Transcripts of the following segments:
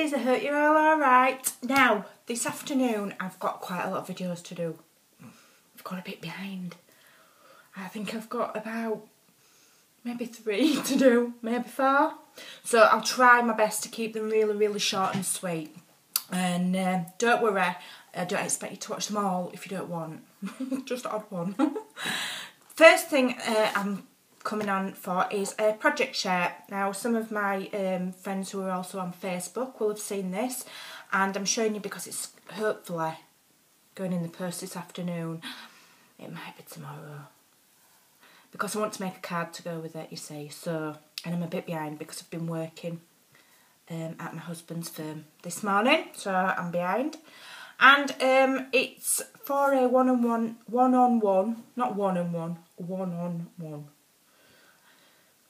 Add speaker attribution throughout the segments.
Speaker 1: lovelies, I hope you're all alright. Now, this afternoon I've got quite a lot of videos to do. I've got a bit behind. I think I've got about maybe 3 to do, maybe 4. So I'll try my best to keep them really, really short and sweet. And don't worry, I don't expect you to watch them all if you don't want. Just odd one. First thing I'm coming on for is a project share. Now, some of my friends who are also on Facebook will have seen this, and I'm showing you because it's hopefully going in the post this afternoon. It might be tomorrow, because I want to make a card to go with it, you see. So, and I'm a bit behind because I've been working at my husband's firm this morning, so I'm behind. And it's for a one-on-one, not one-on-one, one-on-one.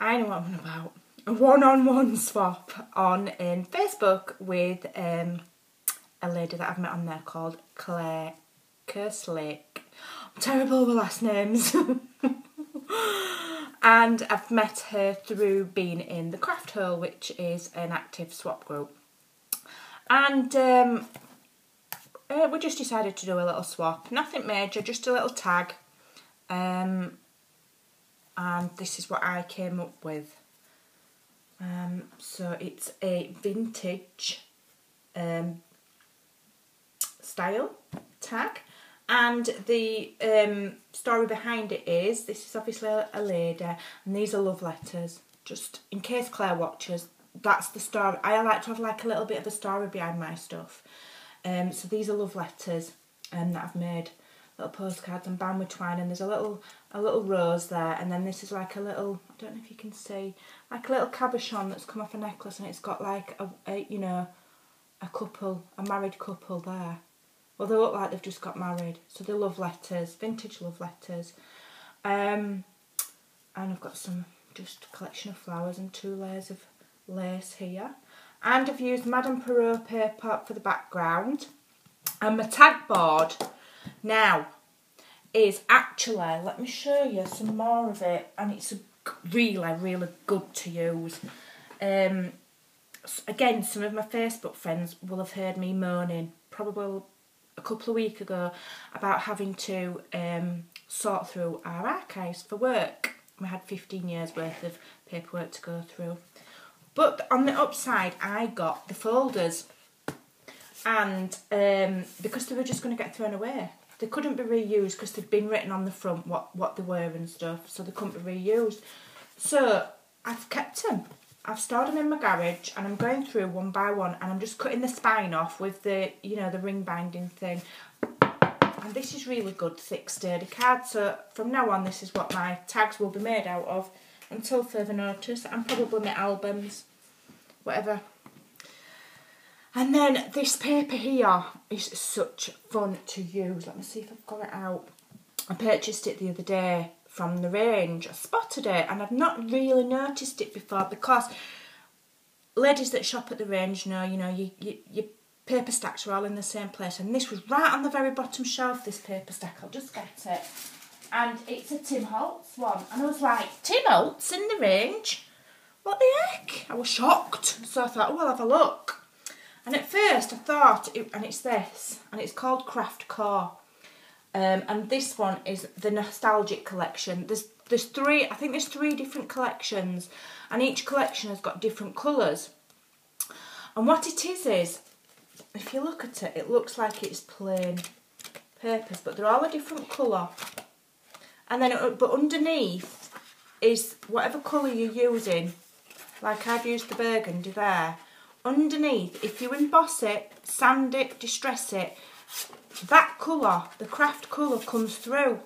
Speaker 1: I know what I'm on about. A one-on-one swap in Facebook with a lady that I've met on there called Claire Kerslake. I'm terrible with last names. And I've met her through being in the Craft Hole, which is an active swap group. And we just decided to do a little swap. Nothing major, just a little tag. And this is what I came up with. So it's a vintage style tag. And the story behind it is, this is obviously a lady, and these are love letters. Just in case Claire watches, that's the story. I like to have like a little bit of a story behind my stuff. So these are love letters that I've made, little postcards and bound with twine, and there's a little rose there, and then this is like a little, I don't know if you can see, like a little cabochon that's come off a necklace, and it's got like a you know, a married couple there. Well, they look like they've just got married. So they're love letters, vintage love letters. And I've got some just collection of flowers and 2 layers of lace here. And I've used Madame Perrault paper for the background. And my tag board now is actually, let me show you some more of it. And it's really, really good to use. Again, some of my Facebook friends will have heard me moaning, probably a couple of weeks ago, about having to sort through our archives for work. We had 15 years worth of paperwork to go through. But on the upside, I got the folders, and because they were just going to get thrown away, they couldn't be reused because they'd been written on the front what they were and stuff, so they couldn't be reused. So I've kept them. I've stored them in my garage, and I'm going through one by one, and I'm just cutting the spine off with the, you know, the ring binding thing. And this is really good, thick, sturdy card. So from now on, this is what my tags will be made out of until further notice, and probably my albums, whatever. And then this paper here is such fun to use. Let me see if I've got it out. I purchased it the other day from the range. I spotted it, and I've not really noticed it before, because ladies that shop at the range know, you know, your paper stacks are all in the same place, and this was right on the very bottom shelf, this paper stack. I'll just get it. And it's a Tim Holtz one, and I was like, Tim Holtz in the range? What the heck? I was shocked. So I thought, oh, I'll have a look. And at first I thought, and it's this, and it's called Craft Core. And this one is the Nostalgic Collection. There's 3, I think there's 3 different collections, and each collection has got different colours. And what it is, if you look at it, it looks like it's plain papers, but they're all a different colour. And then, but underneath is whatever colour you're using. Like I've used the burgundy there. Underneath, if you emboss it, sand it, distress it, that colour, the craft colour, comes through.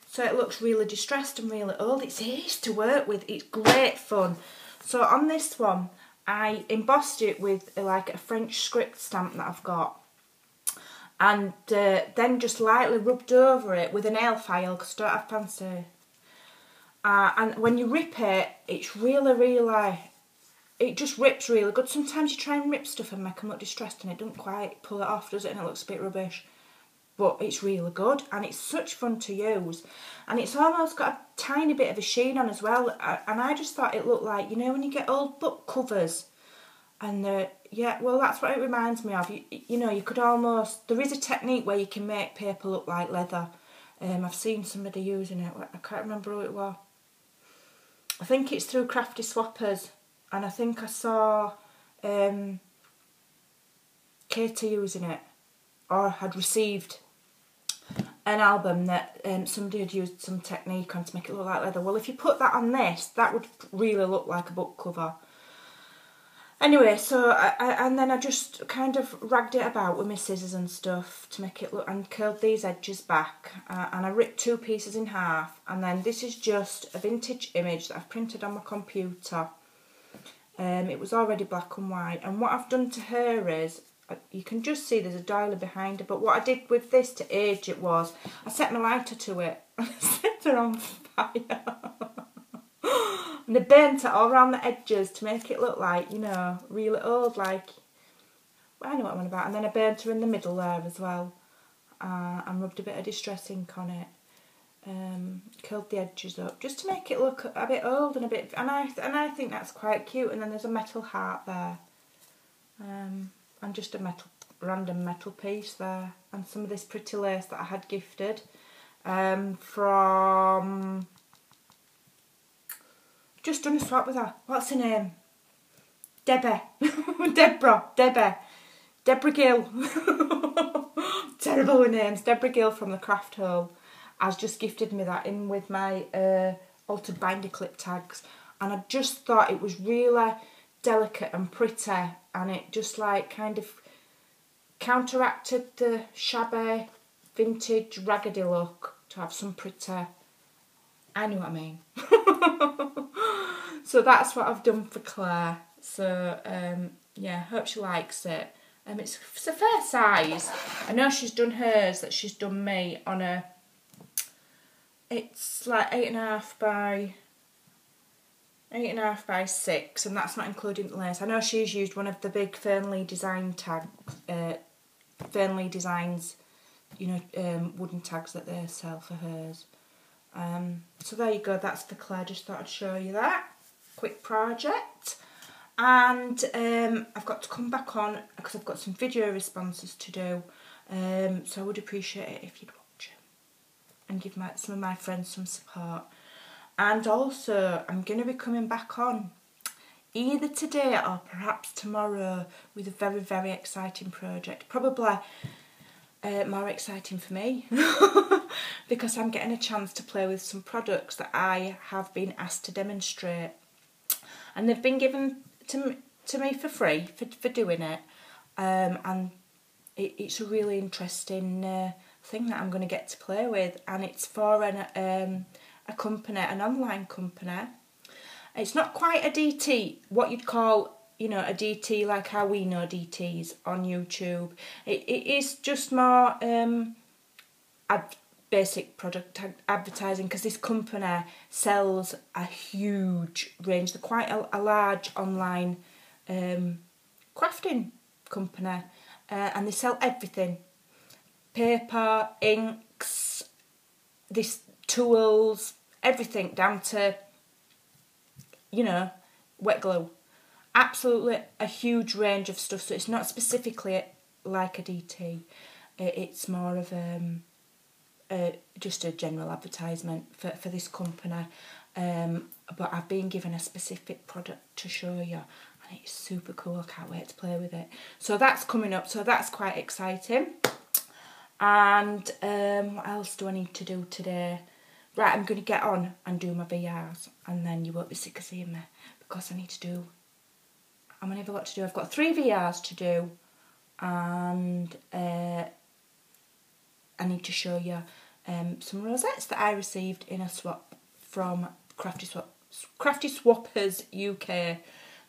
Speaker 1: So it looks really distressed and really old. It's easy to work with. It's great fun. So on this one, I embossed it with like a French script stamp that I've got. And then just lightly rubbed over it with a nail file, because I don't have fancy. And when you rip it, it's really, really, it just rips really good. Sometimes you try and rip stuff and make them look distressed, and it doesn't quite pull it off, does it? And it looks a bit rubbish. But it's really good, and it's such fun to use. And it's almost got a tiny bit of a sheen on as well. And I just thought it looked like, you know, when you get old book covers, and Yeah, well, that's what it reminds me of. You know, you could almost... There is a technique where you can make paper look like leather. I've seen somebody using it. I can't remember who it was. I think it's through Crafty Swappers. And I think I saw Katie using it. Or had received an album that somebody had used some technique on to make it look like leather. Well, if you put that on this, that would really look like a book cover. Anyway, so and then I just kind of ragged it about with my scissors and stuff to make it look, and curled these edges back, and I ripped 2 pieces in half, and then this is just a vintage image that I've printed on my computer. It was already black and white, and what I've done to her is, you can just see there's a dialer behind her, but what I did with this to age it was, I set my lighter to it, and I set her on fire. And I burnt it all around the edges to make it look like, you know, really old, like, well, I know what I'm on about. And then I burnt her in the middle there as well, and rubbed a bit of distress ink on it. Curled the edges up just to make it look a bit old and a bit, and I think that's quite cute. And then there's a metal heart there, and just a random metal piece there, and some of this pretty lace that I had gifted from. Just done a swap with her. What's her name? Debbie. Deborah Gill. Terrible with names. Deborah Gill from the Craft Hole has just gifted me that in with my altered binder clip tags, and I just thought it was really delicate and pretty, and it just like kind of counteracted the shabby vintage raggedy look to have some pretty. I know what I mean. So that's what I've done for Claire. So yeah, hope she likes it. It's a fair size. I know she's done hers that she's done me on a. It's like 8.5 by 6, and that's not including the lace. I know she's used one of the big Fernley design tags, Fernley Designs, you know, wooden tags that they sell for hers. So there you go, that's for Claire. Just thought I'd show you that quick project. And I've got to come back on because I've got some video responses to do, so I would appreciate it if you'd watch them and give some of my friends some support. And also I'm going to be coming back on either today or perhaps tomorrow with a very, very exciting project. Probably more exciting for me because I'm getting a chance to play with some products that I have been asked to demonstrate, and they've been given to me for free for doing it, and it's a really interesting thing that I'm going to get to play with, and it's for a company, an online company. It's not quite a DT, what you'd call, you know, a DT like how we know DTs on YouTube. It is just more basic product advertising, because this company sells a huge range. They're quite a large online crafting company, and they sell everything. Paper, inks, tools, everything down to, you know, wet glue. Absolutely a huge range of stuff, so it's not specifically like a DT. It's more of just a general advertisement for this company, but I've been given a specific product to show you, and it's super cool. I can't wait to play with it. So that's coming up, so that's quite exciting. And what else do I need to do today? Right, I'm going to get on and do my VRs, and then you won't be sick of seeing me, because I need to do, I'm going to have a lot to do. I've got 3 VRs to do, and I need to show you some rosettes that I received in a swap from Crafty Swappers UK.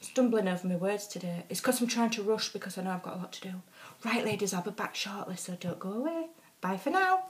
Speaker 1: Stumbling over my words today. It's because I'm trying to rush because I know I've got a lot to do. Right, ladies, I'll be back shortly, so don't go away. Bye for now.